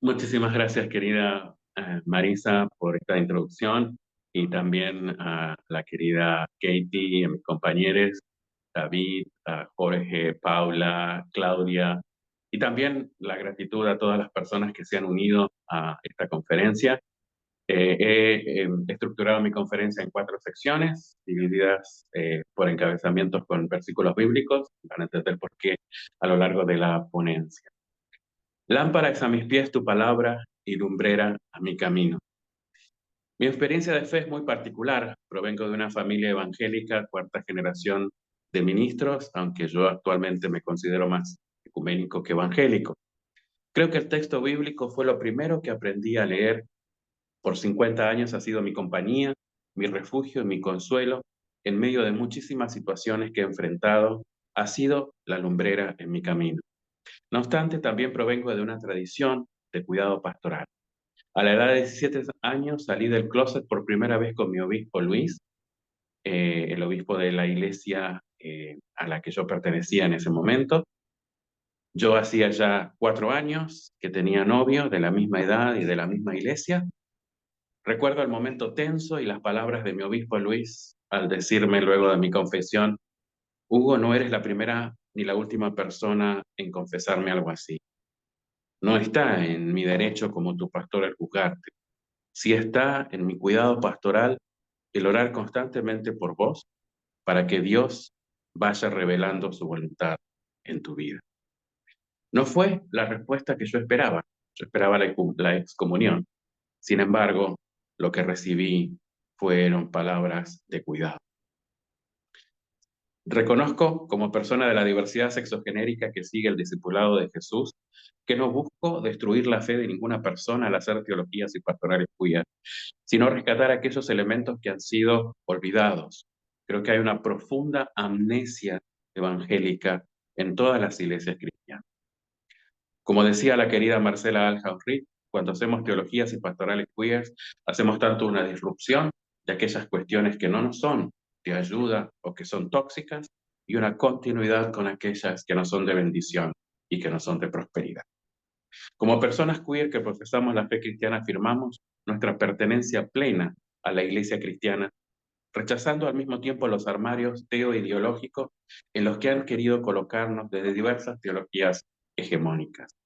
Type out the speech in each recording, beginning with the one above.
Muchísimas gracias, querida Marisa, por esta introducción y también a la querida Katie, a mis compañeros, David, a Jorge, Paula, Claudia, y también la gratitud a todas las personas que se han unido a esta conferencia. He estructurado mi conferencia en 4 secciones, divididas por encabezamientos con versículos bíblicos, van a entender por qué a lo largo de la ponencia. Lámpara es a mis pies tu palabra y lumbrera a mi camino. Mi experiencia de fe es muy particular. Provengo de una familia evangélica, 4ª generación de ministros, aunque yo actualmente me considero más ecuménico que evangélico. Creo que el texto bíblico fue lo primero que aprendí a leer. Por 50 años ha sido mi compañía, mi refugio y mi consuelo en medio de muchísimas situaciones que he enfrentado. Ha sido la lumbrera en mi camino. No obstante, también provengo de una tradición de cuidado pastoral. A la edad de 17 años salí del closet por primera vez con mi obispo Luis, el obispo de la iglesia a la que yo pertenecía en ese momento. Yo hacía ya 4 años que tenía novio de la misma edad y de la misma iglesia. Recuerdo el momento tenso y las palabras de mi obispo Luis al decirme luego de mi confesión: Hugo, no eres la primera ni la última persona en confesarme algo así. No está en mi derecho como tu pastor el juzgarte. Sí está en mi cuidado pastoral el orar constantemente por vos para que Dios vaya revelando su voluntad en tu vida. No fue la respuesta que yo esperaba. Yo esperaba la excomunión. Sin embargo, lo que recibí fueron palabras de cuidado. Reconozco, como persona de la diversidad sexogenérica que sigue el discipulado de Jesús, que no busco destruir la fe de ninguna persona al hacer teologías y pastorales queer, sino rescatar aquellos elementos que han sido olvidados. Creo que hay una profunda amnesia evangélica en todas las iglesias cristianas. Como decía la querida Marcela Alhambrit, cuando hacemos teologías y pastorales queers, hacemos tanto una disrupción de aquellas cuestiones que no nos son de ayuda o que son tóxicas, y una continuidad con aquellas que no son de bendición y que no son de prosperidad. Como personas queer que profesamos la fe cristiana, afirmamos nuestra pertenencia plena a la iglesia cristiana, rechazando al mismo tiempo los armarios teoideológicos en los que han querido colocarnos desde diversas teologías hegemónicas.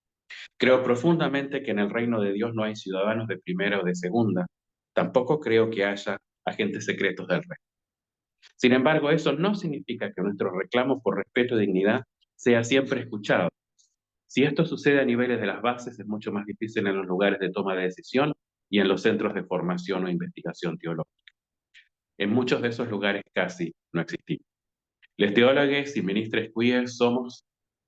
Creo profundamente que en el reino de Dios no hay ciudadanos de primera o de segunda. Tampoco creo que haya agentes secretos del rey. Sin embargo, eso no significa que nuestro reclamo por respeto y dignidad sea siempre escuchado. Si esto sucede a niveles de las bases, es mucho más difícil en los lugares de toma de decisión y en los centros de formación o investigación teológica. En muchos de esos lugares casi no existimos. Les teólogos y ministres queer somos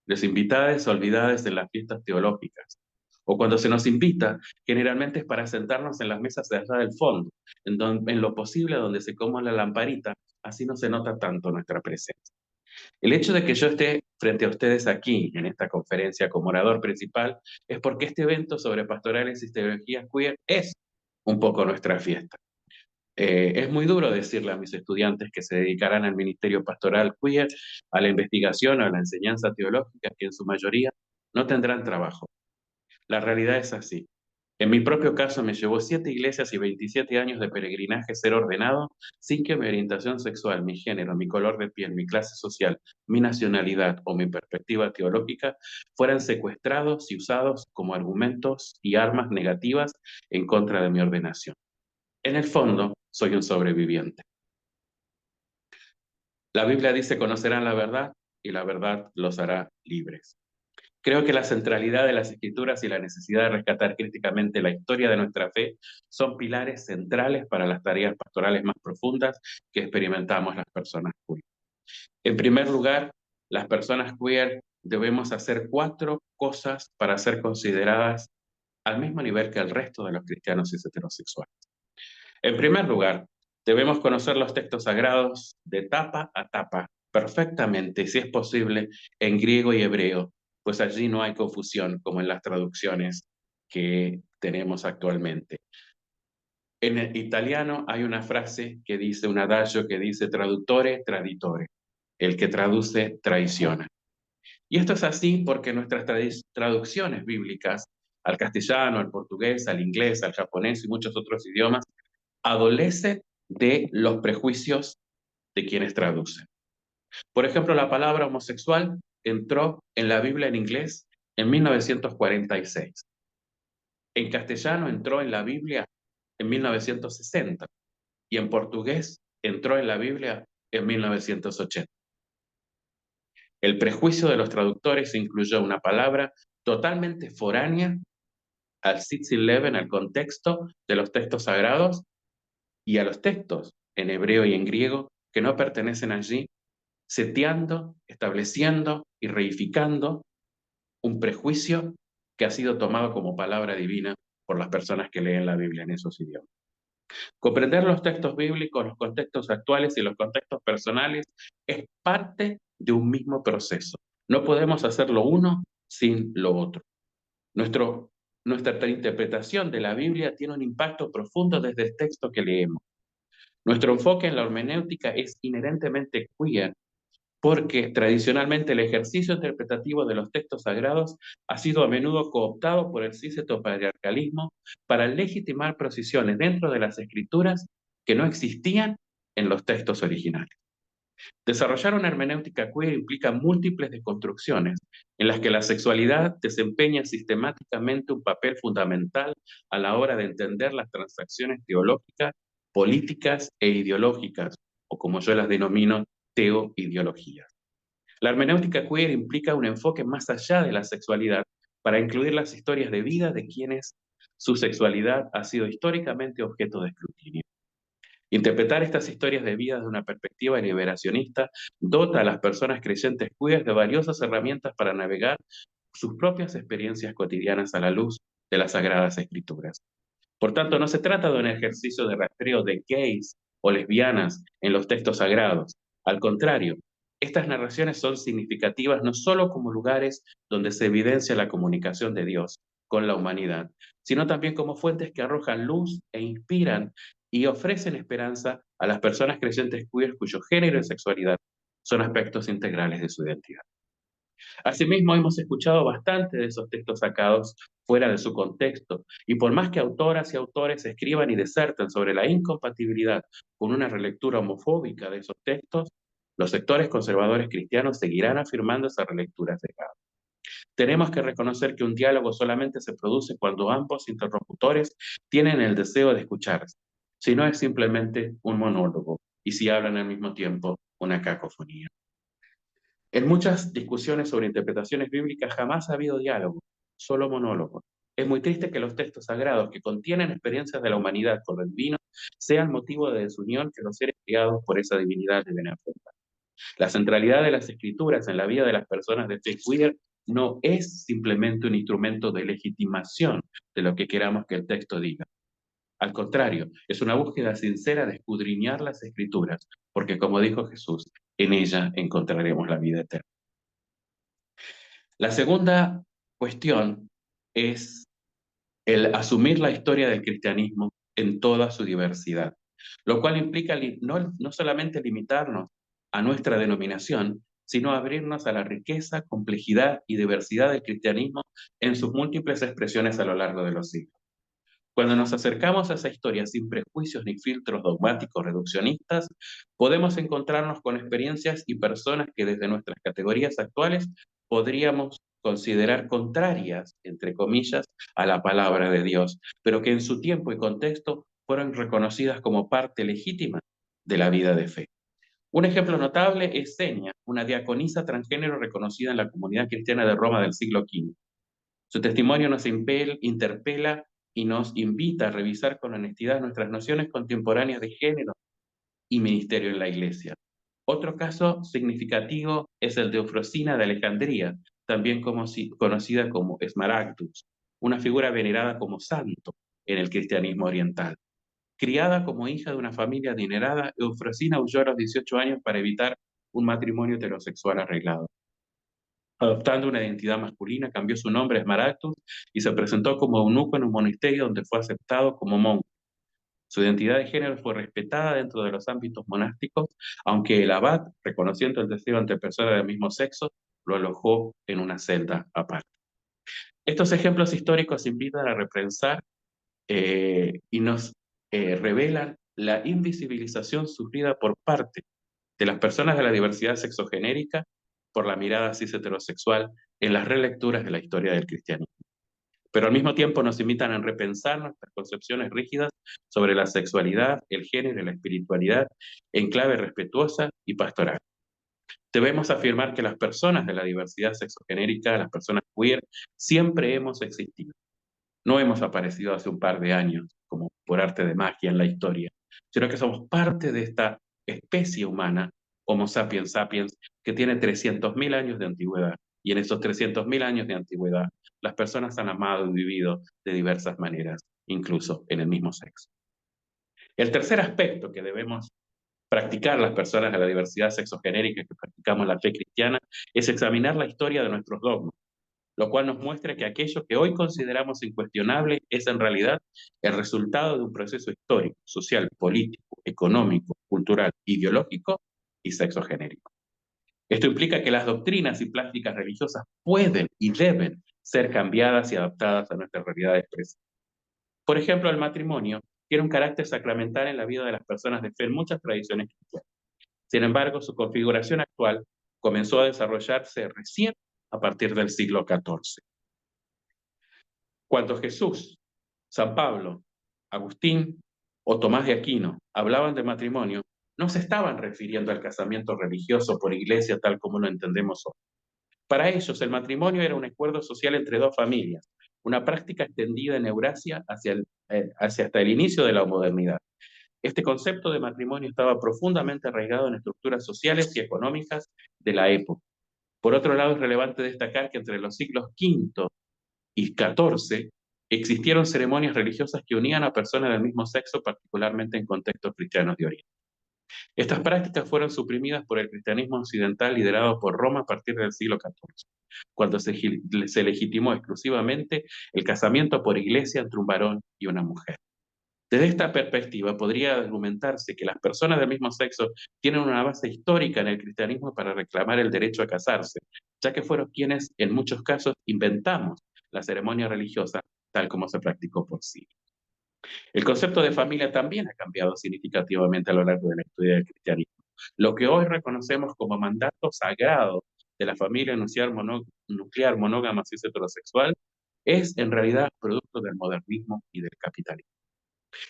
los invitados olvidados en las fiestas teológicas. O cuando se nos invita, generalmente es para sentarnos en las mesas de allá del fondo, en lo posible donde se coma la lamparita, así no se nota tanto nuestra presencia. El hecho de que yo esté frente a ustedes aquí, en esta conferencia, como orador principal, es porque este evento sobre pastorales y teologías queer es un poco nuestra fiesta. Es muy duro decirle a mis estudiantes que se dedicarán al ministerio pastoral queer, a la investigación o a la enseñanza teológica, que en su mayoría no tendrán trabajo. La realidad es así. En mi propio caso me llevó 7 iglesias y 27 años de peregrinaje ser ordenado sin que mi orientación sexual, mi género, mi color de piel, mi clase social, mi nacionalidad o mi perspectiva teológica fueran secuestrados y usados como argumentos y armas negativas en contra de mi ordenación. En el fondo, soy un sobreviviente. La Biblia dice: conocerán la verdad y la verdad los hará libres. Creo que la centralidad de las Escrituras y la necesidad de rescatar críticamente la historia de nuestra fe son pilares centrales para las tareas pastorales más profundas que experimentamos las personas queer. En primer lugar, las personas queer debemos hacer 4 cosas para ser consideradas al mismo nivel que el resto de los cristianos y heterosexuales. En primer lugar, debemos conocer los textos sagrados de tapa a tapa, perfectamente, si es posible, en griego y hebreo, pues allí no hay confusión como en las traducciones que tenemos actualmente. En el italiano hay una frase que dice, un adagio que dice traduttore traditore, el que traduce traiciona. Y esto es así porque nuestras traducciones bíblicas al castellano, al portugués, al inglés, al japonés y muchos otros idiomas, adolece de los prejuicios de quienes traducen. Por ejemplo, la palabra homosexual entró en la Biblia en inglés en 1946. En castellano entró en la Biblia en 1960 y en portugués entró en la Biblia en 1980. El prejuicio de los traductores incluyó una palabra totalmente foránea al Sitz-Eleven, al contexto de los textos sagrados y a los textos en hebreo y en griego que no pertenecen allí, seteando, estableciendo y reificando un prejuicio que ha sido tomado como palabra divina por las personas que leen la Biblia en esos idiomas. Comprender los textos bíblicos, los contextos actuales y los contextos personales es parte de un mismo proceso. No podemos hacer lo uno sin lo otro. Nuestra interpretación de la Biblia tiene un impacto profundo desde el texto que leemos. Nuestro enfoque en la hermenéutica es inherentemente queer porque tradicionalmente el ejercicio interpretativo de los textos sagrados ha sido a menudo cooptado por el patriarcalismo para legitimar posiciones dentro de las escrituras que no existían en los textos originales. Desarrollar una hermenéutica queer implica múltiples deconstrucciones en las que la sexualidad desempeña sistemáticamente un papel fundamental a la hora de entender las transacciones teológicas, políticas e ideológicas, o como yo las denomino, teoideologías. La hermenéutica queer implica un enfoque más allá de la sexualidad para incluir las historias de vida de quienes su sexualidad ha sido históricamente objeto de escrutinio. Interpretar estas historias de vida desde una perspectiva liberacionista dota a las personas creyentes queer de valiosas herramientas para navegar sus propias experiencias cotidianas a la luz de las Sagradas Escrituras. Por tanto, no se trata de un ejercicio de rastreo de gays o lesbianas en los textos sagrados. Al contrario, estas narraciones son significativas no solo como lugares donde se evidencia la comunicación de Dios con la humanidad, sino también como fuentes que arrojan luz e inspiran y ofrecen esperanza a las personas creyentes queer cuyo género y sexualidad son aspectos integrales de su identidad. Asimismo, hemos escuchado bastante de esos textos sacados fuera de su contexto, y por más que autoras y autores escriban y diserten sobre la incompatibilidad con una relectura homofóbica de esos textos, los sectores conservadores cristianos seguirán afirmando esas relecturas erradas. Tenemos que reconocer que un diálogo solamente se produce cuando ambos interlocutores tienen el deseo de escucharse, si no es simplemente un monólogo, y si hablan al mismo tiempo una cacofonía. En muchas discusiones sobre interpretaciones bíblicas jamás ha habido diálogo, solo monólogo. Es muy triste que los textos sagrados que contienen experiencias de la humanidad con lo divino sean motivo de desunión que los seres criados por esa divinidad deben afrontar. La centralidad de las escrituras en la vida de las personas de fe queer no es simplemente un instrumento de legitimación de lo que queramos que el texto diga. Al contrario, es una búsqueda sincera de escudriñar las escrituras, porque como dijo Jesús, en ella encontraremos la vida eterna. La segunda cuestión es el asumir la historia del cristianismo en toda su diversidad, lo cual implica no solamente limitarnos a nuestra denominación, sino abrirnos a la riqueza, complejidad y diversidad del cristianismo en sus múltiples expresiones a lo largo de los siglos. Cuando nos acercamos a esa historia sin prejuicios ni filtros dogmáticos reduccionistas, podemos encontrarnos con experiencias y personas que desde nuestras categorías actuales podríamos considerar contrarias, entre comillas, a la palabra de Dios, pero que en su tiempo y contexto fueron reconocidas como parte legítima de la vida de fe. Un ejemplo notable es Senia, una diaconisa transgénero reconocida en la comunidad cristiana de Roma del siglo V. Su testimonio nos interpela y nos invita a revisar con honestidad nuestras nociones contemporáneas de género y ministerio en la Iglesia. Otro caso significativo es el de Eufrosina de Alejandría, también conocida como Smaragdus, una figura venerada como santo en el cristianismo oriental. Criada como hija de una familia adinerada, Eufrosina huyó a los 18 años para evitar un matrimonio heterosexual arreglado. Adoptando una identidad masculina, cambió su nombre a Smaragdus y se presentó como eunuco en un monasterio donde fue aceptado como monje. Su identidad de género fue respetada dentro de los ámbitos monásticos, aunque el abad, reconociendo el deseo entre personas del mismo sexo, lo alojó en una celda aparte. Estos ejemplos históricos invitan a repensar y nos revelan la invisibilización sufrida por parte de las personas de la diversidad sexogenérica por la mirada cis heterosexual en las relecturas de la historia del cristianismo. Pero al mismo tiempo nos invitan a repensar nuestras concepciones rígidas sobre la sexualidad, el género y la espiritualidad en clave respetuosa y pastoral. Debemos afirmar que las personas de la diversidad sexogenérica, las personas queer, siempre hemos existido. No hemos aparecido hace un par de años, como por arte de magia en la historia, sino que somos parte de esta especie humana, Homo sapiens sapiens, que tiene 300.000 años de antigüedad. Y en esos 300.000 años de antigüedad, las personas han amado y vivido de diversas maneras, incluso en el mismo sexo. El tercer aspecto que debemos practicar las personas de la diversidad sexogenérica que practicamos la fe cristiana es examinar la historia de nuestros dogmas, lo cual nos muestra que aquello que hoy consideramos incuestionable es en realidad el resultado de un proceso histórico, social, político, económico, cultural, ideológico y sexogenérico. Esto implica que las doctrinas y prácticas religiosas pueden y deben ser cambiadas y adaptadas a nuestra realidad expresa. Por ejemplo, el matrimonio tiene un carácter sacramental en la vida de las personas de fe en muchas tradiciones cristianas. Sin embargo, su configuración actual comenzó a desarrollarse recién a partir del siglo XIV. Cuando Jesús, San Pablo, Agustín o Tomás de Aquino hablaban de matrimonio, no se estaban refiriendo al casamiento religioso por iglesia tal como lo entendemos hoy. Para ellos, el matrimonio era un acuerdo social entre dos familias, una práctica extendida en Eurasia hacia hasta el inicio de la modernidad. Este concepto de matrimonio estaba profundamente arraigado en estructuras sociales y económicas de la época. Por otro lado, es relevante destacar que entre los siglos V y XIV existieron ceremonias religiosas que unían a personas del mismo sexo, particularmente en contextos cristianos de Oriente. Estas prácticas fueron suprimidas por el cristianismo occidental liderado por Roma a partir del siglo XIV, cuando se legitimó exclusivamente el casamiento por iglesia entre un varón y una mujer. Desde esta perspectiva, podría argumentarse que las personas del mismo sexo tienen una base histórica en el cristianismo para reclamar el derecho a casarse, ya que fueron quienes, en muchos casos, inventamos la ceremonia religiosa tal como se practicó por siglos. El concepto de familia también ha cambiado significativamente a lo largo de la historia del cristianismo. Lo que hoy reconocemos como mandato sagrado de la familia nuclear monógama cis heterosexual es en realidad producto del modernismo y del capitalismo.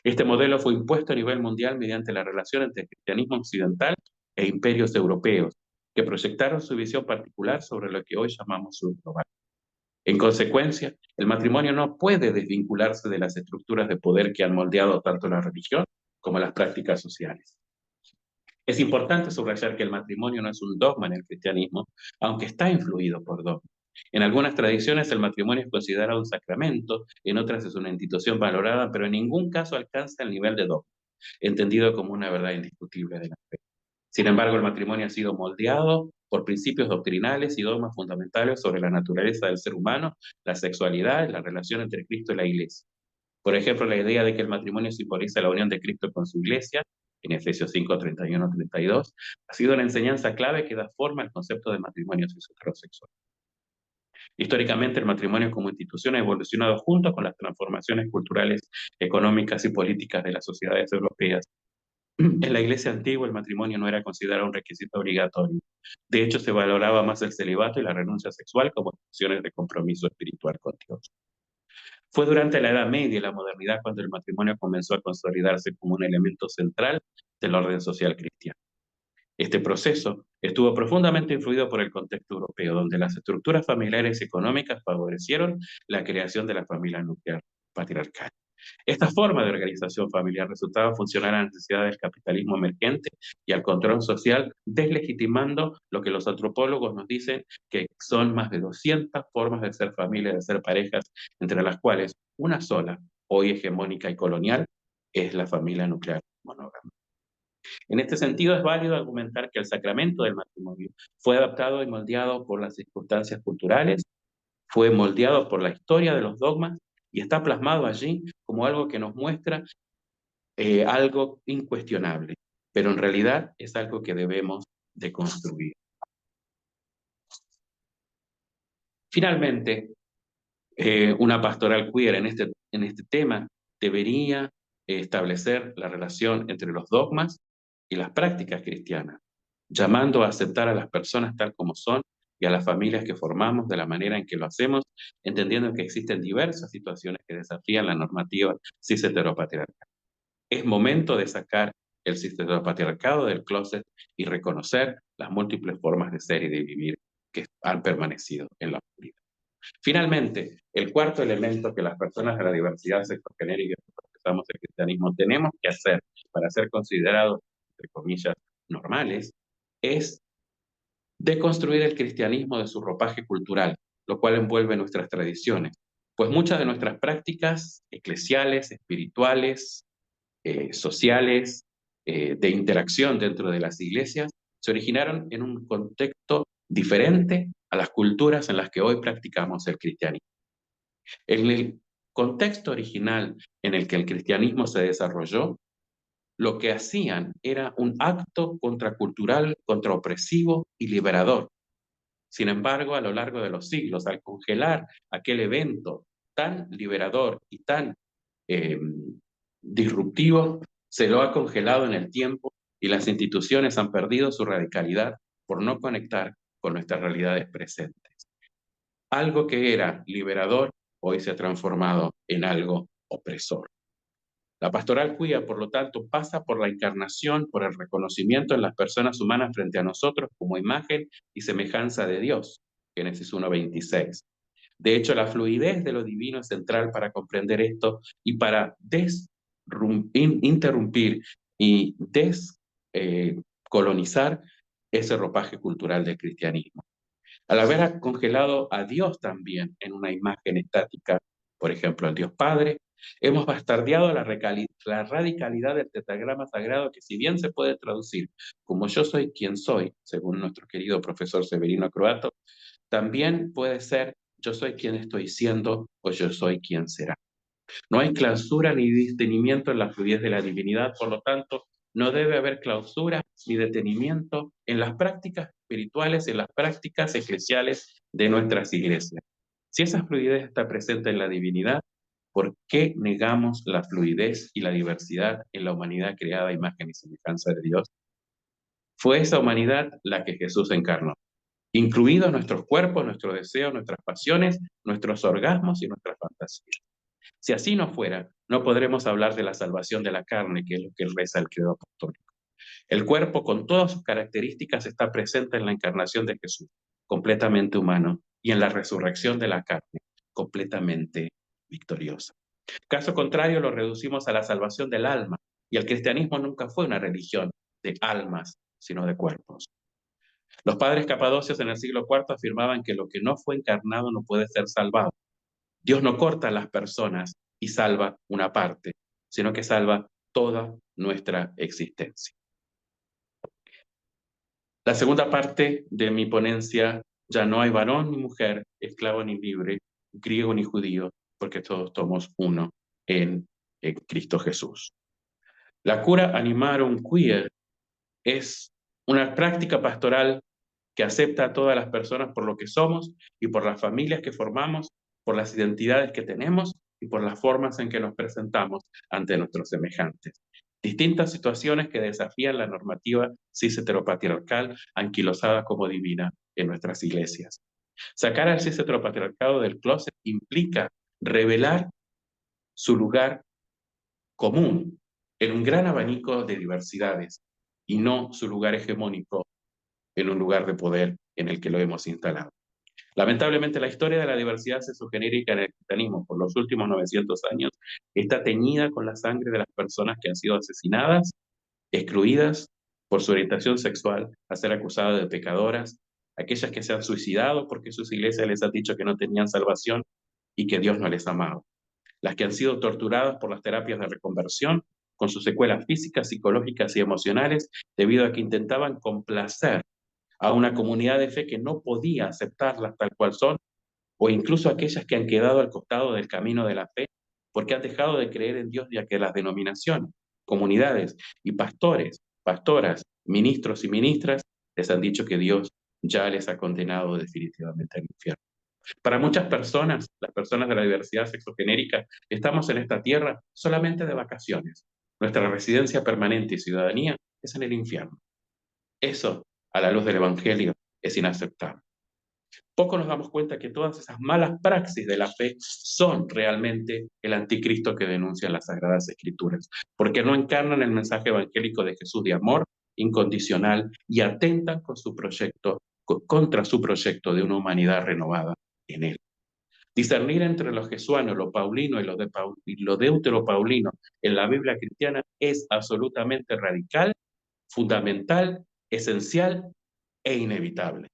Este modelo fue impuesto a nivel mundial mediante la relación entre el cristianismo occidental e imperios europeos, que proyectaron su visión particular sobre lo que hoy llamamos sur global. En consecuencia, el matrimonio no puede desvincularse de las estructuras de poder que han moldeado tanto la religión como las prácticas sociales. Es importante subrayar que el matrimonio no es un dogma en el cristianismo, aunque está influido por dogmas. En algunas tradiciones el matrimonio es considerado un sacramento, en otras es una institución valorada, pero en ningún caso alcanza el nivel de dogma, entendido como una verdad indiscutible de la fe. Sin embargo, el matrimonio ha sido moldeado por principios doctrinales y dogmas fundamentales sobre la naturaleza del ser humano, la sexualidad y la relación entre Cristo y la Iglesia. Por ejemplo, la idea de que el matrimonio simboliza la unión de Cristo con su Iglesia, en Efesios 5, 31-32, ha sido una enseñanza clave que da forma al concepto de matrimonio heterosexual. Históricamente, el matrimonio como institución ha evolucionado junto con las transformaciones culturales, económicas y políticas de las sociedades europeas. En la iglesia antigua el matrimonio no era considerado un requisito obligatorio. De hecho, se valoraba más el celibato y la renuncia sexual como expresiones de compromiso espiritual con Dios. Fue durante la Edad Media y la modernidad cuando el matrimonio comenzó a consolidarse como un elemento central del orden social cristiano. Este proceso estuvo profundamente influido por el contexto europeo, donde las estructuras familiares y económicas favorecieron la creación de la familia nuclear patriarcal. Esta forma de organización familiar resultaba funcionar a la necesidad del capitalismo emergente y al control social, deslegitimando lo que los antropólogos nos dicen que son más de 200 formas de ser familia, de ser parejas, entre las cuales una sola, hoy hegemónica y colonial, es la familia nuclear monógama. En este sentido, es válido argumentar que el sacramento del matrimonio fue adaptado y moldeado por las circunstancias culturales, fue moldeado por la historia de los dogmas y está plasmado allí como algo que nos muestra algo incuestionable, pero en realidad es algo que debemos de construir. Finalmente, Una pastoral queer en este tema debería establecer la relación entre los dogmas y las prácticas cristianas, llamando a aceptar a las personas tal como son y a las familias que formamos de la manera en que lo hacemos, entendiendo que existen diversas situaciones que desafían la normativa cis heteropatriarcal. Es momento de sacar el sistema heteropatriarcado del closet y reconocer las múltiples formas de ser y de vivir que han permanecido en la oscuridad. Finalmente, el cuarto elemento que las personas de la diversidad sexogenérica que profesamos el cristianismo tenemos que hacer para ser considerados, entre comillas, normales, es deconstruir el cristianismo de su ropaje cultural, lo cual envuelve nuestras tradiciones, pues muchas de nuestras prácticas eclesiales, espirituales, sociales, de interacción dentro de las iglesias, se originaron en un contexto diferente a las culturas en las que hoy practicamos el cristianismo. En el contexto original en el que el cristianismo se desarrolló, lo que hacían era un acto contracultural, contraopresivo y liberador. Sin embargo, a lo largo de los siglos, al congelar aquel evento tan liberador y tan eh, disruptivo, se lo ha congelado en el tiempo y las instituciones han perdido su radicalidad por no conectar con nuestras realidades presentes. Algo que era liberador hoy se ha transformado en algo opresor. La pastoral queer, por lo tanto, pasa por la encarnación, por el reconocimiento en las personas humanas frente a nosotros como imagen y semejanza de Dios, Génesis 1:26. De hecho, la fluidez de lo divino es central para comprender esto y para interrumpir y descolonizar ese ropaje cultural del cristianismo. Al haber congelado a Dios también en una imagen estática, por ejemplo, al Dios Padre, hemos bastardeado la radicalidad del tetragrama sagrado que si bien se puede traducir como yo soy quien soy, según nuestro querido profesor Severino Croato, también puede ser yo soy quien estoy siendo o yo soy quien será. No hay clausura ni detenimiento en la fluidez de la divinidad, por lo tanto, no debe haber clausura ni detenimiento en las prácticas espirituales, en las prácticas eclesiales de nuestras iglesias. Si esa fluidez está presente en la divinidad, ¿por qué negamos la fluidez y la diversidad en la humanidad creada a imagen y semejanza de Dios? Fue esa humanidad la que Jesús encarnó, incluidos nuestros cuerpos, nuestros deseos, nuestras pasiones, nuestros orgasmos y nuestras fantasías. Si así no fuera, no podremos hablar de la salvación de la carne, que es lo que reza el credo apostólico. El cuerpo, con todas sus características, está presente en la encarnación de Jesús, completamente humano, y en la resurrección de la carne, completamente victoriosa. Caso contrario, lo reducimos a la salvación del alma, y el cristianismo nunca fue una religión de almas, sino de cuerpos. Los padres capadocios en el siglo IV afirmaban que lo que no fue encarnado no puede ser salvado. Dios no corta a las personas y salva una parte, sino que salva toda nuestra existencia. La segunda parte de mi ponencia, ya no hay varón ni mujer, esclavo ni libre, griego ni judío, porque todos somos uno en Cristo Jesús. La cura animarum queer es una práctica pastoral que acepta a todas las personas por lo que somos y por las familias que formamos, por las identidades que tenemos y por las formas en que nos presentamos ante nuestros semejantes. Distintas situaciones que desafían la normativa cis heteropatriarcal anquilosada como divina en nuestras iglesias. Sacar al cis heteropatriarcado del closet implica revelar su lugar común en un gran abanico de diversidades y no su lugar hegemónico en un lugar de poder en el que lo hemos instalado. Lamentablemente, la historia de la diversidad sexogenérica en el cristianismo por los últimos 900 años está teñida con la sangre de las personas que han sido asesinadas, excluidas por su orientación sexual, a ser acusadas de pecadoras, aquellas que se han suicidado porque sus iglesias les han dicho que no tenían salvación y que Dios no les amaba, las que han sido torturadas por las terapias de reconversión, con sus secuelas físicas, psicológicas y emocionales, debido a que intentaban complacer a una comunidad de fe que no podía aceptarlas tal cual son, o incluso aquellas que han quedado al costado del camino de la fe porque han dejado de creer en Dios, ya que las denominaciones, comunidades y pastores, pastoras, ministros y ministras les han dicho que Dios ya les ha condenado definitivamente al infierno. Para muchas personas, las personas de la diversidad sexogenérica, estamos en esta tierra solamente de vacaciones. Nuestra residencia permanente y ciudadanía es en el infierno. Eso, a la luz del Evangelio, es inaceptable. Poco nos damos cuenta que todas esas malas praxis de la fe son realmente el anticristo que denuncian las Sagradas Escrituras, porque no encarnan el mensaje evangélico de Jesús de amor incondicional y atentan con su proyecto, contra su proyecto de una humanidad renovada en él. Discernir entre lo jesuano, lo paulino y lo deuteropaulino en la Biblia cristiana es absolutamente radical, fundamental, esencial e inevitable.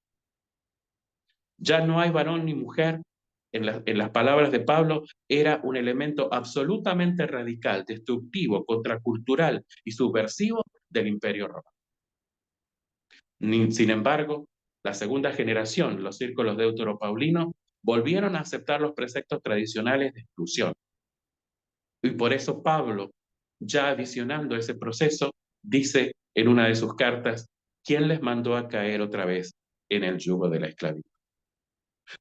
Ya no hay varón ni mujer. En las palabras de Pablo, era un elemento absolutamente radical, destructivo, contracultural y subversivo del Imperio Romano. Sin embargo, la segunda generación, los círculos deuteropaulinos, volvieron a aceptar los preceptos tradicionales de exclusión. Y por eso Pablo, ya visionando ese proceso, dice en una de sus cartas, ¿quién les mandó a caer otra vez en el yugo de la esclavitud?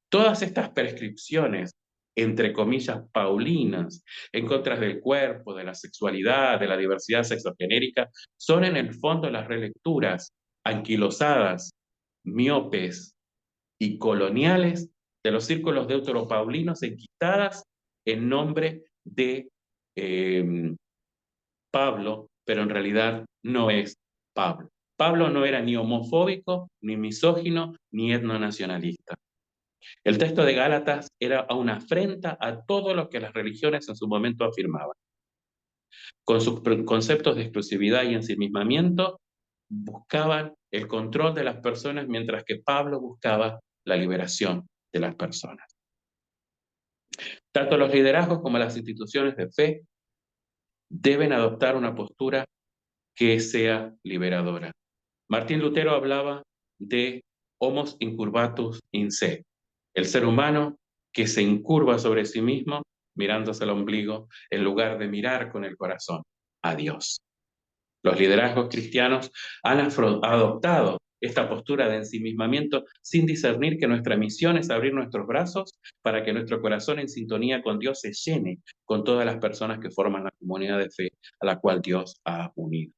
Todas estas prescripciones, entre comillas, paulinas, en contra del cuerpo, de la sexualidad, de la diversidad sexogenérica, son en el fondo las relecturas anquilosadas, miopes y coloniales de los círculos deuteropaulinos enquistadas en nombre de eh, Pablo, pero en realidad no es Pablo. Pablo no era ni homofóbico, ni misógino, ni etnonacionalista. El texto de Gálatas era una afrenta a todo lo que las religiones en su momento afirmaban. Con sus conceptos de exclusividad y ensimismamiento, buscaban el control de las personas, mientras que Pablo buscaba la liberación de las personas. Tanto los liderazgos como las instituciones de fe deben adoptar una postura que sea liberadora. Martín Lutero hablaba de homos incurvatus in se, el ser humano que se incurva sobre sí mismo mirándose al ombligo en lugar de mirar con el corazón a Dios. Los liderazgos cristianos han adoptado esta postura de ensimismamiento sin discernir que nuestra misión es abrir nuestros brazos para que nuestro corazón en sintonía con Dios se llene con todas las personas que forman la comunidad de fe a la cual Dios ha unido.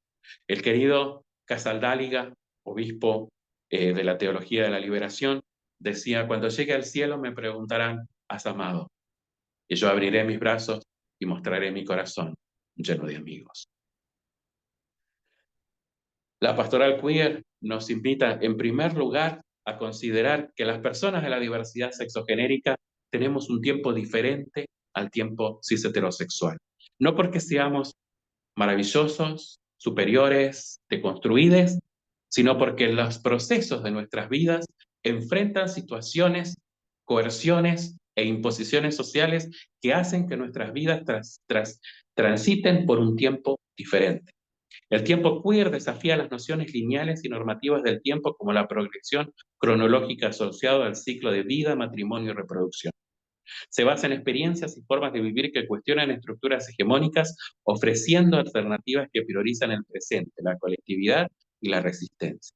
El querido Casaldáliga, obispo de la Teología de la Liberación, decía, cuando llegue al cielo me preguntarán, ¿has amado? Y yo abriré mis brazos y mostraré mi corazón lleno de amigos. La pastoral queer nos invita, en primer lugar, a considerar que las personas de la diversidad sexogenérica tenemos un tiempo diferente al tiempo cis heterosexual. No porque seamos maravillosos, superiores, deconstruidos, sino porque los procesos de nuestras vidas enfrentan situaciones, coerciones e imposiciones sociales que hacen que nuestras vidas transiten por un tiempo diferente. El tiempo queer desafía las nociones lineales y normativas del tiempo como la progresión cronológica asociada al ciclo de vida, matrimonio y reproducción. Se basa en experiencias y formas de vivir que cuestionan estructuras hegemónicas, ofreciendo alternativas que priorizan el presente, la colectividad y la resistencia.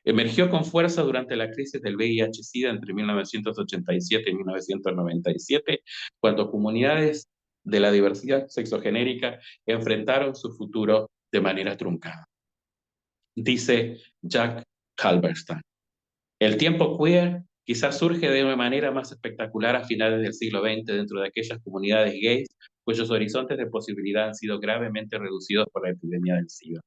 Emergió con fuerza durante la crisis del VIH-Sida entre 1987 y 1997, cuando comunidades de la diversidad sexogenérica enfrentaron su futuro de manera truncada. Dice Jack Halberstam, el tiempo queer quizás surge de una manera más espectacular a finales del siglo XX dentro de aquellas comunidades gays cuyos horizontes de posibilidad han sido gravemente reducidos por la epidemia del SIDA.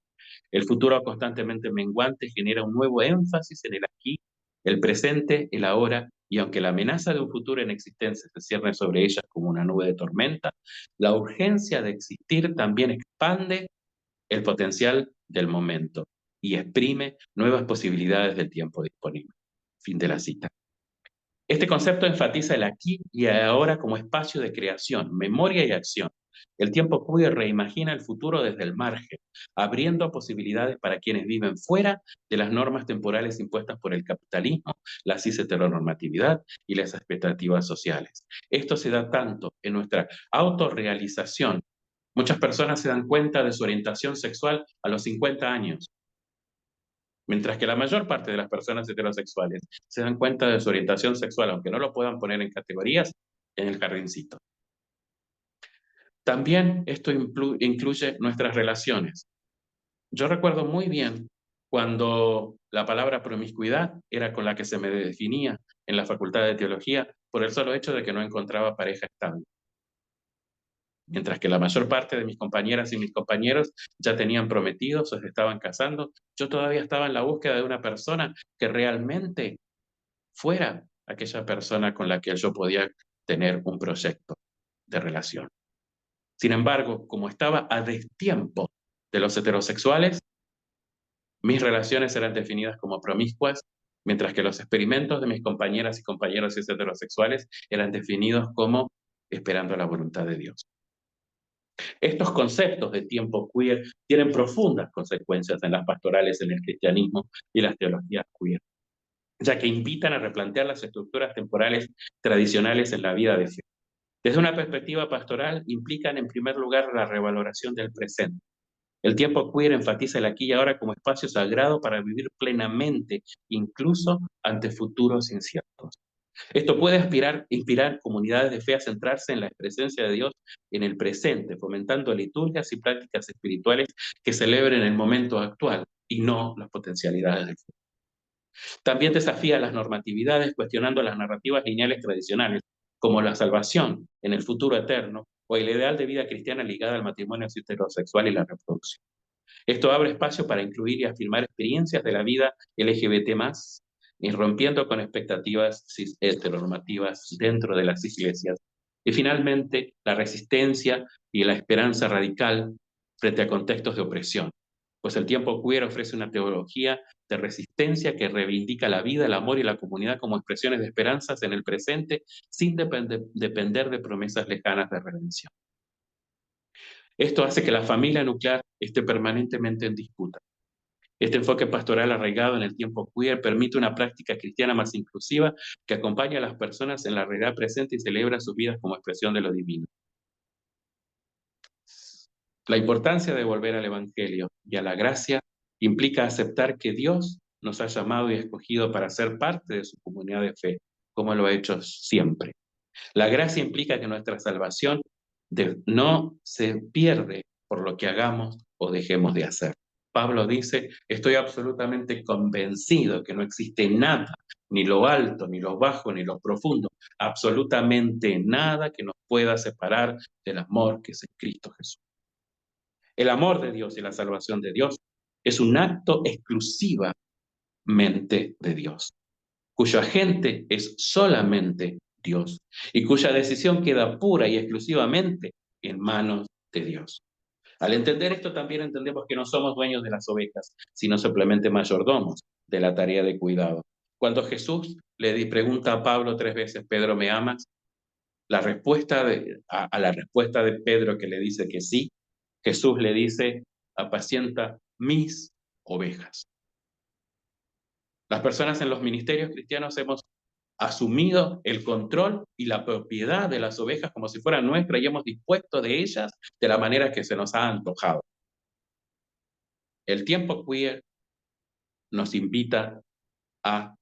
El futuro constantemente menguante genera un nuevo énfasis en el aquí, el presente, el ahora, y aunque la amenaza de un futuro en existencia se cierne sobre ellas como una nube de tormenta, la urgencia de existir también expande el potencial del momento y exprime nuevas posibilidades del tiempo disponible. Fin de la cita. Este concepto enfatiza el aquí y ahora como espacio de creación, memoria y acción. El tiempo queer reimagina el futuro desde el margen, abriendo posibilidades para quienes viven fuera de las normas temporales impuestas por el capitalismo, la cis heteronormatividad y las expectativas sociales. Esto se da tanto en nuestra autorrealización. Muchas personas se dan cuenta de su orientación sexual a los 50 años. mientras que la mayor parte de las personas heterosexuales se dan cuenta de su orientación sexual, aunque no lo puedan poner en categorías, en el jardincito. También esto incluye nuestras relaciones. Yo recuerdo muy bien cuando la palabra promiscuidad era con la que se me definía en la Facultad de Teología por el solo hecho de que no encontraba pareja estable. Mientras que la mayor parte de mis compañeras y mis compañeros ya tenían prometidos o se estaban casando, yo todavía estaba en la búsqueda de una persona que realmente fuera aquella persona con la que yo podía tener un proyecto de relación. Sin embargo, como estaba a destiempo de los heterosexuales, mis relaciones eran definidas como promiscuas, mientras que los experimentos de mis compañeras y compañeros heterosexuales eran definidos como esperando la voluntad de Dios. Estos conceptos de tiempo queer tienen profundas consecuencias en las pastorales, en el cristianismo y las teologías queer, ya que invitan a replantear las estructuras temporales tradicionales en la vida de fe. Desde una perspectiva pastoral, implican en primer lugar la revaloración del presente. El tiempo queer enfatiza el aquí y ahora como espacio sagrado para vivir plenamente, incluso ante futuros inciertos. Esto puede inspirar comunidades de fe a centrarse en la presencia de Dios en el presente, fomentando liturgias y prácticas espirituales que celebren el momento actual y no las potencialidades del futuro. También desafía las normatividades cuestionando las narrativas lineales tradicionales, como la salvación en el futuro eterno o el ideal de vida cristiana ligada al matrimonio heterosexual y la reproducción. Esto abre espacio para incluir y afirmar experiencias de la vida LGBT+, y rompiendo con expectativas heteronormativas dentro de las iglesias. Y finalmente, la resistencia y la esperanza radical frente a contextos de opresión, pues el tiempo queer ofrece una teología de resistencia que reivindica la vida, el amor y la comunidad como expresiones de esperanzas en el presente sin depender de promesas lejanas de redención. Esto hace que la familia nuclear esté permanentemente en disputa. Este enfoque pastoral arraigado en el tiempo queer permite una práctica cristiana más inclusiva que acompaña a las personas en la realidad presente y celebra sus vidas como expresión de lo divino. La importancia de volver al Evangelio y a la gracia implica aceptar que Dios nos ha llamado y escogido para ser parte de su comunidad de fe, como lo ha hecho siempre. La gracia implica que nuestra salvación no se pierde por lo que hagamos o dejemos de hacer. Pablo dice, estoy absolutamente convencido que no existe nada, ni lo alto, ni lo bajo, ni lo profundo, absolutamente nada que nos pueda separar del amor que es en Cristo Jesús. El amor de Dios y la salvación de Dios es un acto exclusivamente de Dios, cuyo agente es solamente Dios y cuya decisión queda pura y exclusivamente en manos de Dios. Al entender esto también entendemos que no somos dueños de las ovejas, sino simplemente mayordomos de la tarea de cuidado. Cuando Jesús le pregunta a Pablo 3 veces, Pedro, ¿me amas? La respuesta a la respuesta de Pedro que le dice que sí, Jesús le dice, apacienta mis ovejas. Las personas en los ministerios cristianos hemos asumido el control y la propiedad de las ovejas como si fueran nuestras y hemos dispuesto de ellas de la manera que se nos ha antojado. El tiempo queer nos invita a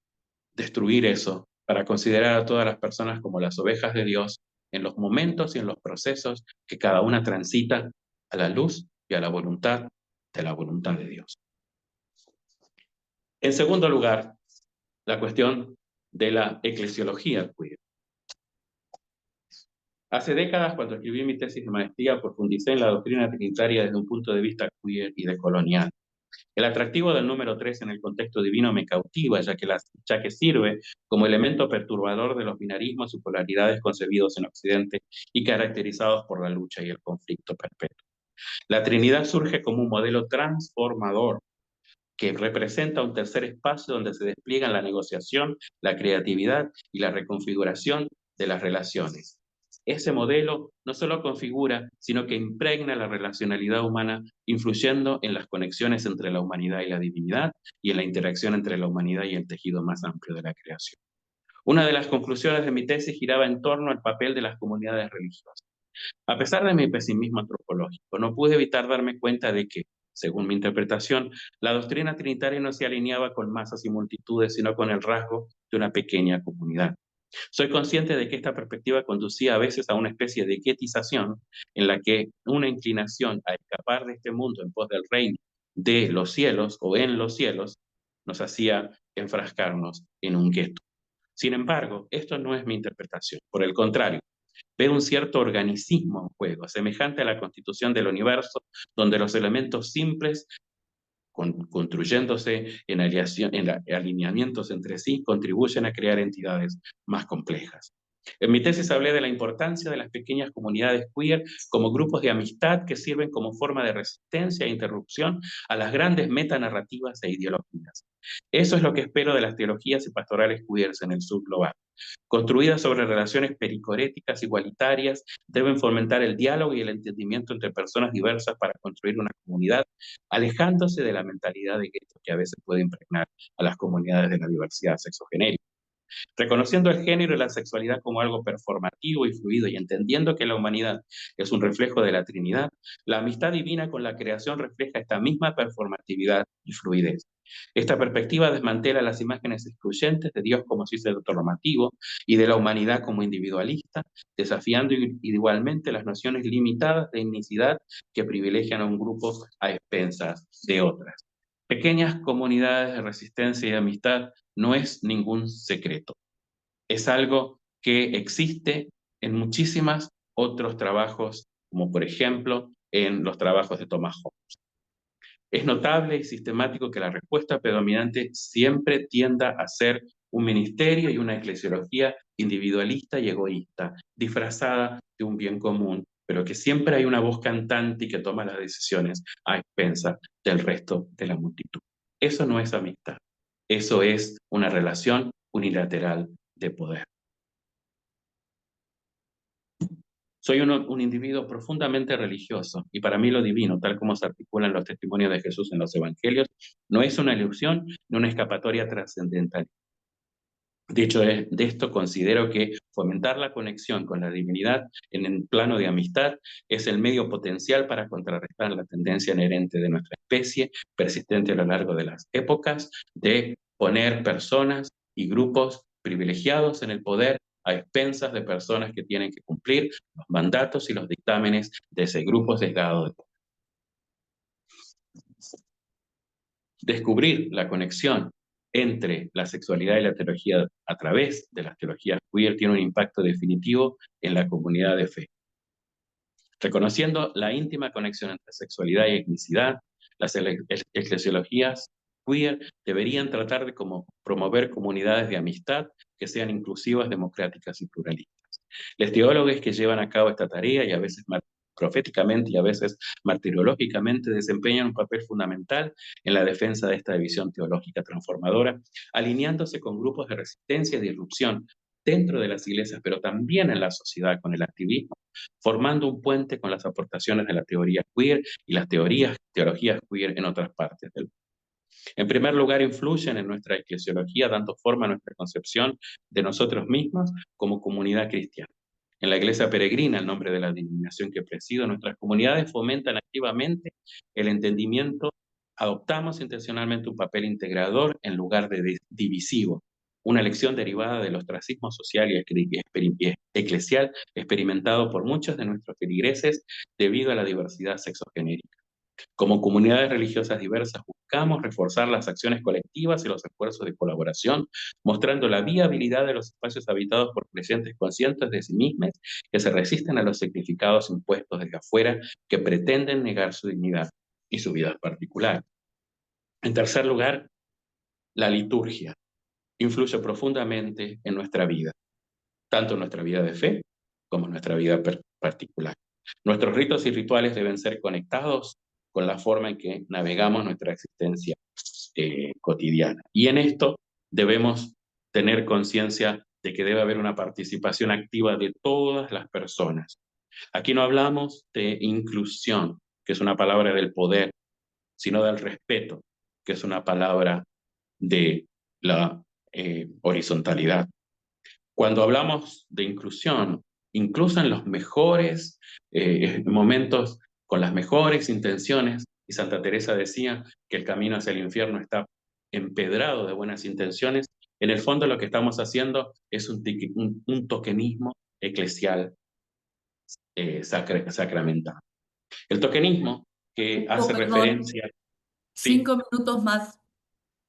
destruir eso para considerar a todas las personas como las ovejas de Dios en los momentos y en los procesos que cada una transita a la luz y a la voluntad de Dios. En segundo lugar, la cuestión de la eclesiología queer. Hace décadas, cuando escribí mi tesis de maestría, profundicé en la doctrina trinitaria desde un punto de vista queer y decolonial. El atractivo del número 3 en el contexto divino me cautiva, ya que sirve como elemento perturbador de los binarismos y polaridades concebidos en Occidente y caracterizados por la lucha y el conflicto perpetuo. La Trinidad surge como un modelo transformador que representa un tercer espacio donde se despliegan la negociación, la creatividad y la reconfiguración de las relaciones. Ese modelo no solo configura, sino que impregna la relacionalidad humana, influyendo en las conexiones entre la humanidad y la divinidad y en la interacción entre la humanidad y el tejido más amplio de la creación. Una de las conclusiones de mi tesis giraba en torno al papel de las comunidades religiosas. A pesar de mi pesimismo antropológico, no pude evitar darme cuenta de que, Según mi interpretación, la doctrina trinitaria no se alineaba con masas y multitudes, sino con el rasgo de una pequeña comunidad. Soy consciente de que esta perspectiva conducía a veces a una especie de quietización en la que una inclinación a escapar de este mundo en pos del reino de los cielos o en los cielos nos hacía enfrascarnos en un gueto. Sin embargo, esto no es mi interpretación. Por el contrario, veo un cierto organicismo en juego, semejante a la constitución del universo, donde los elementos simples construyéndose en alineamientos entre sí, contribuyen a crear entidades más complejas. En mi tesis hablé de la importancia de las pequeñas comunidades queer como grupos de amistad que sirven como forma de resistencia e interrupción a las grandes metanarrativas e ideologías. Eso es lo que espero de las teologías y pastorales queers en el sur global. Construidas sobre relaciones pericoréticas igualitarias, deben fomentar el diálogo y el entendimiento entre personas diversas para construir una comunidad, alejándose de la mentalidad de gueto que a veces puede impregnar a las comunidades de la diversidad sexogenérica. Reconociendo el género y la sexualidad como algo performativo y fluido y entendiendo que la humanidad es un reflejo de la Trinidad, la amistad divina con la creación refleja esta misma performatividad y fluidez. Esta perspectiva desmantela las imágenes excluyentes de Dios como si heteronormativo y de la humanidad como individualista, desafiando igualmente las nociones limitadas de etnicidad que privilegian a un grupo a expensas de otras. Pequeñas comunidades de resistencia y de amistad no es ningún secreto. Es algo que existe en muchísimos otros trabajos, como por ejemplo en los trabajos de Thomas Hobbes. Es notable y sistemático que la respuesta predominante siempre tienda a ser un ministerio y una eclesiología individualista y egoísta, disfrazada de un bien común, pero que siempre hay una voz cantante y que toma las decisiones a expensas del resto de la multitud. Eso no es amistad, eso es una relación unilateral de poder. Soy un individuo profundamente religioso y para mí lo divino, tal como se articula en los testimonios de Jesús en los evangelios, no es una ilusión ni una escapatoria trascendental. De hecho, de esto considero que fomentar la conexión con la divinidad en el plano de amistad es el medio potencial para contrarrestar la tendencia inherente de nuestra especie, persistente a lo largo de las épocas, de poner personas y grupos privilegiados en el poder a expensas de personas que tienen que cumplir los mandatos y los dictámenes de ese grupo sesgado de poder. Descubrir la conexión entre la sexualidad y la teología a través de las teologías queer tiene un impacto definitivo en la comunidad de fe. Reconociendo la íntima conexión entre sexualidad y etnicidad, las eclesiologías queer deberían tratar de promover comunidades de amistad que sean inclusivas, democráticas y pluralistas. Los teólogos que llevan a cabo esta tarea y a veces proféticamente y a veces martirológicamente desempeñan un papel fundamental en la defensa de esta visión teológica transformadora, alineándose con grupos de resistencia y disrupción dentro de las iglesias, pero también en la sociedad con el activismo, formando un puente con las aportaciones de la teoría queer y las teologías queer en otras partes del mundo. En primer lugar, influyen en nuestra eclesiología, dando forma a nuestra concepción de nosotros mismos como comunidad cristiana. En la Iglesia Peregrina, el nombre de la denominación que presido, nuestras comunidades fomentan activamente el entendimiento, adoptamos intencionalmente un papel integrador en lugar de divisivo, una lección derivada del ostracismo social y eclesial experimentado por muchos de nuestros feligreses debido a la diversidad sexogenérica. Como comunidades religiosas diversas, buscamos reforzar las acciones colectivas y los esfuerzos de colaboración, mostrando la viabilidad de los espacios habitados por creyentes conscientes de sí mismos que se resisten a los significados impuestos desde afuera que pretenden negar su dignidad y su vida particular. En tercer lugar, la liturgia influye profundamente en nuestra vida, tanto en nuestra vida de fe como en nuestra vida particular. Nuestros ritos y rituales deben ser conectados con la forma en que navegamos nuestra existencia cotidiana. Y en esto debemos tener conciencia de que debe haber una participación activa de todas las personas. Aquí no hablamos de inclusión, que es una palabra del poder, sino del respeto, que es una palabra de la horizontalidad. Cuando hablamos de inclusión, incluso en los mejores momentos, con las mejores intenciones, y Santa Teresa decía que el camino hacia el infierno está empedrado de buenas intenciones, en el fondo lo que estamos haciendo es un tokenismo eclesial sacramental. El tokenismo que hace Perdón, referencia, sí, 5 minutos más.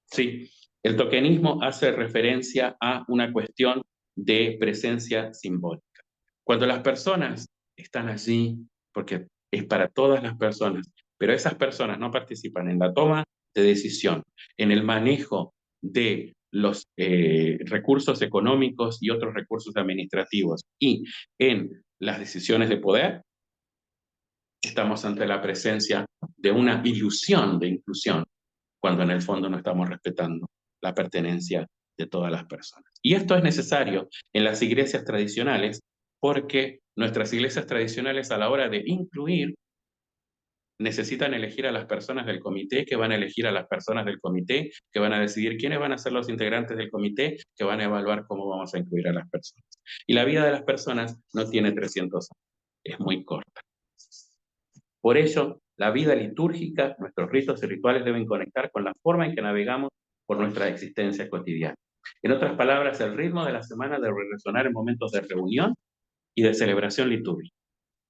sí, el tokenismo hace referencia a una cuestión de presencia simbólica. Cuando las personas están allí, porque es para todas las personas, pero esas personas no participan en la toma de decisión, en el manejo de los recursos económicos y otros recursos administrativos y en las decisiones de poder, estamos ante la presencia de una ilusión de inclusión, cuando en el fondo no estamos respetando la pertenencia de todas las personas. Y esto es necesario en las iglesias tradicionales, porque nuestras iglesias tradicionales a la hora de incluir necesitan elegir a las personas del comité, que van a elegir a las personas del comité, que van a decidir quiénes van a ser los integrantes del comité, que van a evaluar cómo vamos a incluir a las personas. Y la vida de las personas no tiene 300 años, es muy corta. Por ello, la vida litúrgica, nuestros ritos y rituales deben conectar con la forma en que navegamos por nuestra existencia cotidiana. En otras palabras, el ritmo de la semana debe resonar en momentos de reunión y de celebración litúrgica.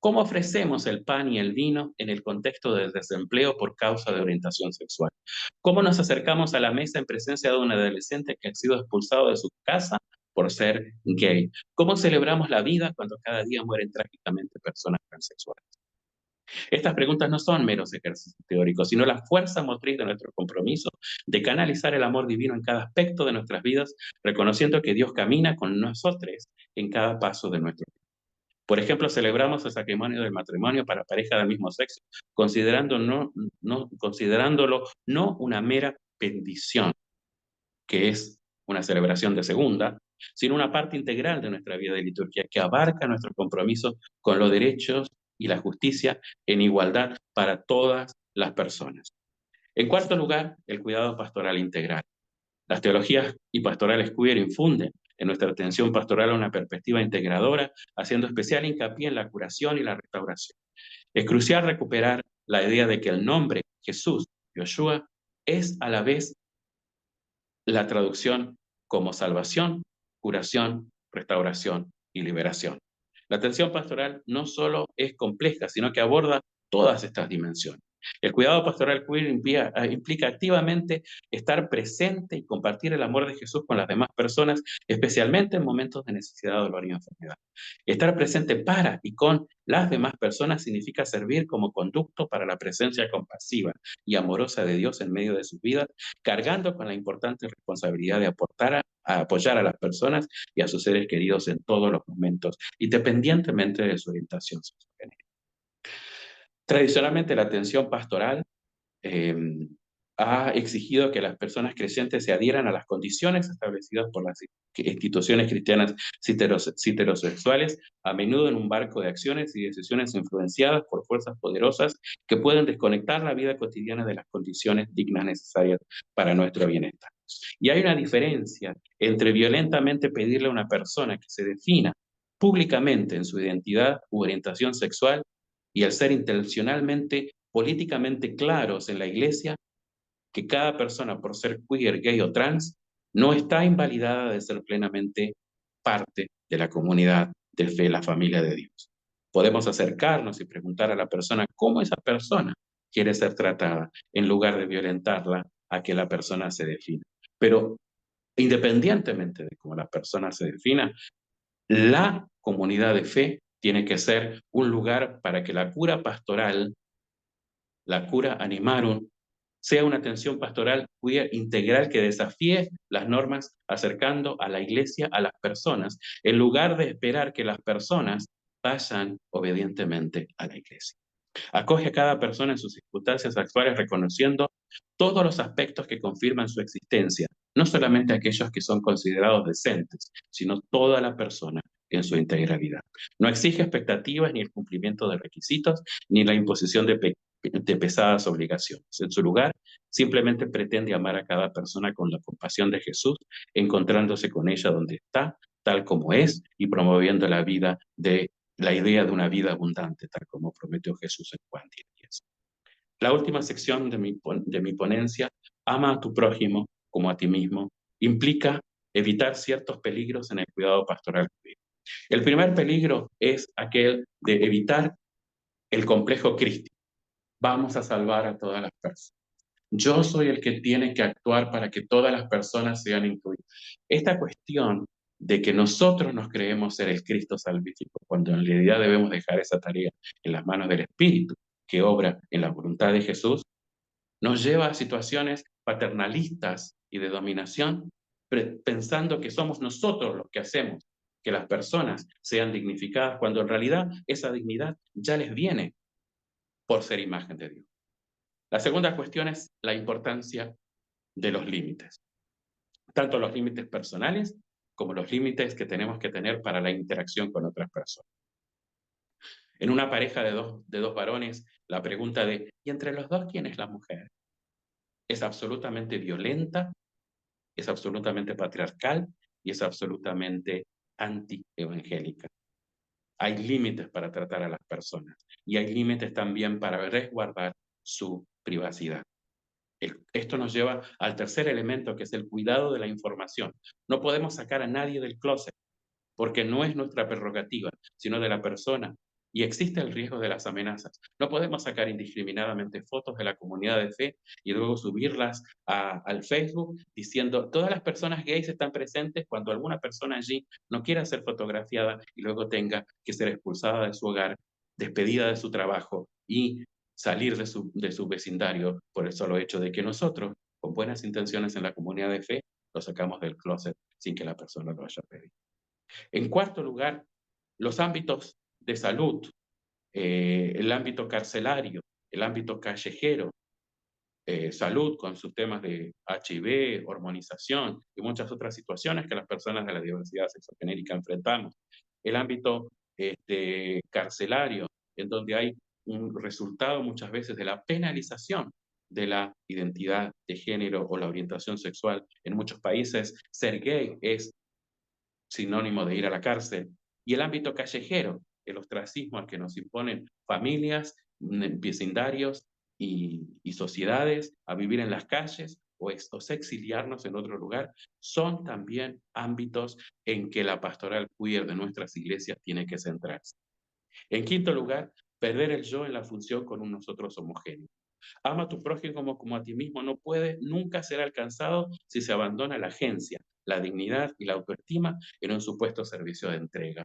¿Cómo ofrecemos el pan y el vino en el contexto del desempleo por causa de orientación sexual? ¿Cómo nos acercamos a la mesa en presencia de un adolescente que ha sido expulsado de su casa por ser gay? ¿Cómo celebramos la vida cuando cada día mueren trágicamente personas transexuales? Estas preguntas no son meros ejercicios teóricos, sino la fuerza motriz de nuestro compromiso de canalizar el amor divino en cada aspecto de nuestras vidas, reconociendo que Dios camina con nosotros en cada paso de nuestro vida. Por ejemplo, celebramos el sacrimonio del matrimonio para pareja del mismo sexo, considerándolo no una mera bendición, que es una celebración de segunda, sino una parte integral de nuestra vida de liturgia que abarca nuestro compromiso con los derechos y la justicia en igualdad para todas las personas. En cuarto lugar, el cuidado pastoral integral. Las teologías y pastorales queer infunden en nuestra atención pastoral una perspectiva integradora, haciendo especial hincapié en la curación y la restauración. Es crucial recuperar la idea de que el nombre Jesús, Yoshua, es a la vez la traducción como salvación, curación, restauración y liberación. La atención pastoral no solo es compleja, sino que aborda todas estas dimensiones. El cuidado pastoral queer implica activamente estar presente y compartir el amor de Jesús con las demás personas, especialmente en momentos de necesidad, dolor y enfermedad. Estar presente para y con las demás personas significa servir como conducto para la presencia compasiva y amorosa de Dios en medio de sus vidas, cargando con la importante responsabilidad de a apoyar a las personas y a sus seres queridos en todos los momentos, independientemente de su orientación sexual. Tradicionalmente, la atención pastoral eh, ha exigido que las personas creyentes se adhieran a las condiciones establecidas por las instituciones cristianas heterosexuales, a menudo en un barco de acciones y decisiones influenciadas por fuerzas poderosas que pueden desconectar la vida cotidiana de las condiciones dignas necesarias para nuestro bienestar. Y hay una diferencia entre violentamente pedirle a una persona que se defina públicamente en su identidad u orientación sexual y el ser intencionalmente, políticamente claros en la iglesia, que cada persona, por ser queer, gay o trans, no está invalidada de ser plenamente parte de la comunidad de fe, la familia de Dios. Podemos acercarnos y preguntar a la persona cómo esa persona quiere ser tratada, en lugar de violentarla a que la persona se defina. Pero independientemente de cómo la persona se defina, la comunidad de fe tiene que ser un lugar para que la cura pastoral, la cura animarum, sea una atención pastoral queer integral que desafíe las normas, acercando a la iglesia a las personas, en lugar de esperar que las personas vayan obedientemente a la iglesia. Acoge a cada persona en sus circunstancias actuales, reconociendo todos los aspectos que confirman su existencia, no solamente aquellos que son considerados decentes, sino toda la persona en su integralidad. No exige expectativas ni el cumplimiento de requisitos, ni la imposición de pesadas obligaciones. En su lugar, simplemente pretende amar a cada persona con la compasión de Jesús, encontrándose con ella donde está, tal como es, y promoviendo la idea de una vida abundante, tal como prometió Jesús en Juan 10:10. La última sección de mi ponencia, ama a tu prójimo como a ti mismo, implica evitar ciertos peligros en el cuidado pastoral. El primer peligro es aquel de evitar el complejo crístico. Vamos a salvar a todas las personas. Yo soy el que tiene que actuar para que todas las personas sean incluidas. Esta cuestión de que nosotros nos creemos ser el Cristo salvífico, cuando en realidad debemos dejar esa tarea en las manos del Espíritu, que obra en la voluntad de Jesús, nos lleva a situaciones paternalistas y de dominación, pensando que somos nosotros los que hacemos que las personas sean dignificadas, cuando en realidad esa dignidad ya les viene por ser imagen de Dios. La segunda cuestión es la importancia de los límites, tanto los límites personales como los límites que tenemos que tener para la interacción con otras personas. En una pareja de dos varones, la pregunta de ¿y entre los dos quién es la mujer? Es absolutamente violenta, es absolutamente patriarcal y es absolutamente anti-evangélica. Hay límites para tratar a las personas y hay límites también para resguardar su privacidad. Esto nos lleva al tercer elemento, que es el cuidado de la información. No podemos sacar a nadie del closet, porque no es nuestra prerrogativa, sino de la persona. Y existe el riesgo de las amenazas. No podemos sacar indiscriminadamente fotos de la comunidad de fe y luego subirlas al Facebook diciendo todas las personas gays están presentes cuando alguna persona allí no quiera ser fotografiada y luego tenga que ser expulsada de su hogar, despedida de su trabajo y salir de su vecindario por el solo hecho de que nosotros, con buenas intenciones en la comunidad de fe, lo sacamos del closet sin que la persona lo haya pedido. En cuarto lugar, los ámbitos de salud, el ámbito carcelario, el ámbito callejero, salud con sus temas de HIV, hormonización y muchas otras situaciones que las personas de la diversidad sexogenérica enfrentamos. El ámbito carcelario, en donde hay un resultado muchas veces de la penalización de la identidad de género o la orientación sexual. En muchos países, ser gay es sinónimo de ir a la cárcel, y el ámbito callejero, el ostracismo al que nos imponen familias, vecindarios y sociedades a vivir en las calles o exiliarnos en otro lugar, son también ámbitos en que la pastoral queer de nuestras iglesias tiene que centrarse. En quinto lugar, perder el yo en la función con un nosotros homogéneo. Ama a tu prójimo como a ti mismo no puede nunca ser alcanzado si se abandona la agencia, la dignidad y la autoestima en un supuesto servicio de entrega.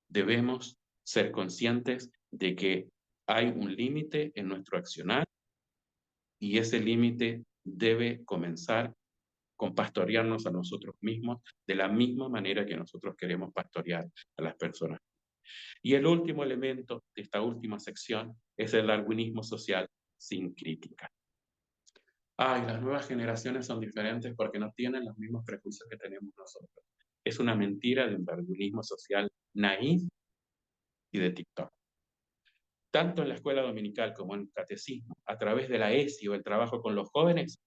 Debemos ser conscientes de que hay un límite en nuestro accionar y ese límite debe comenzar con pastorearnos a nosotros mismos de la misma manera que nosotros queremos pastorear a las personas. Y el último elemento de esta última sección es el darwinismo social sin crítica. Ay, las nuevas generaciones son diferentes porque no tienen los mismos prejuicios que tenemos nosotros. Es una mentira de un darwinismo social naif y de TikTok. Tanto en la escuela dominical como en el catecismo, a través de la ESI o el trabajo con los jóvenes,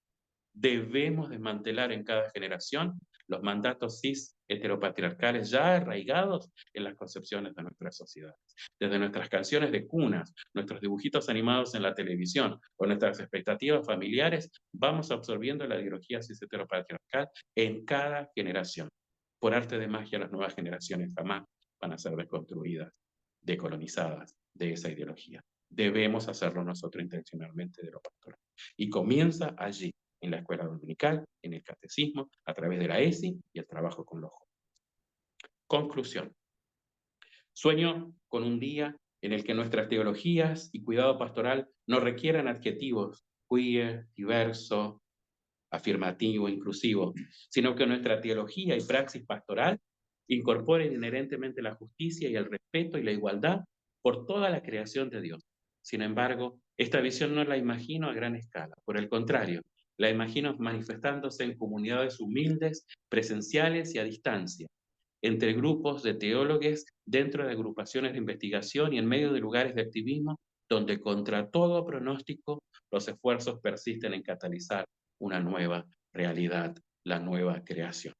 debemos desmantelar en cada generación los mandatos cis heteropatriarcales ya arraigados en las concepciones de nuestras sociedades. Desde nuestras canciones de cunas, nuestros dibujitos animados en la televisión o nuestras expectativas familiares, vamos absorbiendo la ideología cis heteropatriarcal en cada generación. Por arte de magia, las nuevas generaciones jamás van a ser desconstruidas, decolonizadas de esa ideología. Debemos hacerlo nosotros intencionalmente de lo pastoral. Y comienza allí, en la escuela dominical, en el catecismo, a través de la ESI y el trabajo con los jóvenes. Conclusión. Sueño con un día en el que nuestras teologías y cuidado pastoral no requieran adjetivos queer, diverso, afirmativo, inclusivo, sino que nuestra teología y praxis pastoral incorporen inherentemente la justicia y el respeto y la igualdad por toda la creación de Dios. Sin embargo, esta visión no la imagino a gran escala, por el contrario, la imagino manifestándose en comunidades humildes, presenciales y a distancia, entre grupos de teólogos, dentro de agrupaciones de investigación y en medio de lugares de activismo, donde contra todo pronóstico los esfuerzos persisten en catalizar una nueva realidad, la nueva creación.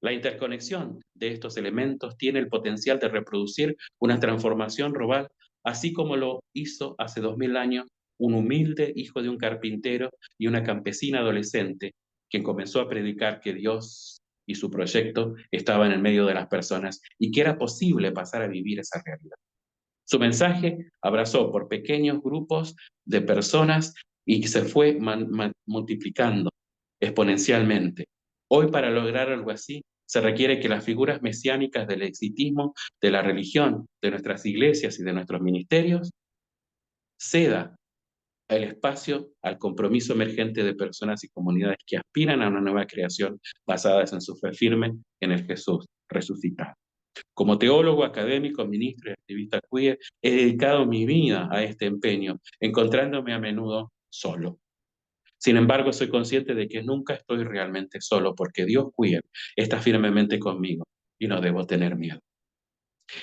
La interconexión de estos elementos tiene el potencial de reproducir una transformación global, así como lo hizo hace 2000 años un humilde hijo de un carpintero y una campesina adolescente, quien comenzó a predicar que Dios y su proyecto estaban en medio de las personas y que era posible pasar a vivir esa realidad. Su mensaje abrazó por pequeños grupos de personas y se fue multiplicando exponencialmente. Hoy, para lograr algo así, se requiere que las figuras mesiánicas del exitismo, de la religión, de nuestras iglesias y de nuestros ministerios, ceda el espacio al compromiso emergente de personas y comunidades que aspiran a una nueva creación basadas en su fe firme en el Jesús resucitado. Como teólogo, académico, ministro y activista queer, he dedicado mi vida a este empeño, encontrándome a menudo solo. Sin embargo, soy consciente de que nunca estoy realmente solo, porque Dios queer está firmemente conmigo y no debo tener miedo.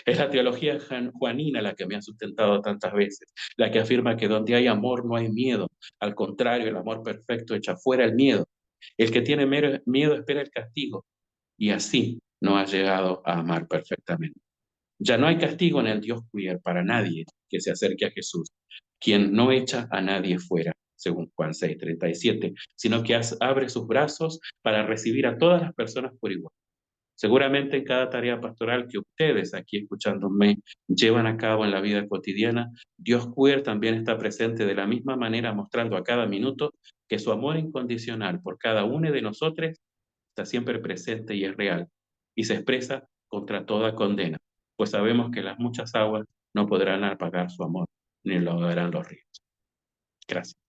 Es la teología juanina la que me ha sustentado tantas veces, la que afirma que donde hay amor no hay miedo. Al contrario, el amor perfecto echa fuera el miedo. El que tiene miedo espera el castigo y así no ha llegado a amar perfectamente. Ya no hay castigo en el Dios queer para nadie que se acerque a Jesús, quien no echa a nadie fuera, según Juan 6:37, sino que abre sus brazos para recibir a todas las personas por igual. Seguramente en cada tarea pastoral que ustedes aquí escuchándome llevan a cabo en la vida cotidiana, Dios queer también está presente de la misma manera, mostrando a cada minuto que su amor incondicional por cada uno de nosotros está siempre presente y es real, y se expresa contra toda condena, pues sabemos que las muchas aguas no podrán apagar su amor, ni lo harán los ríos. Gracias.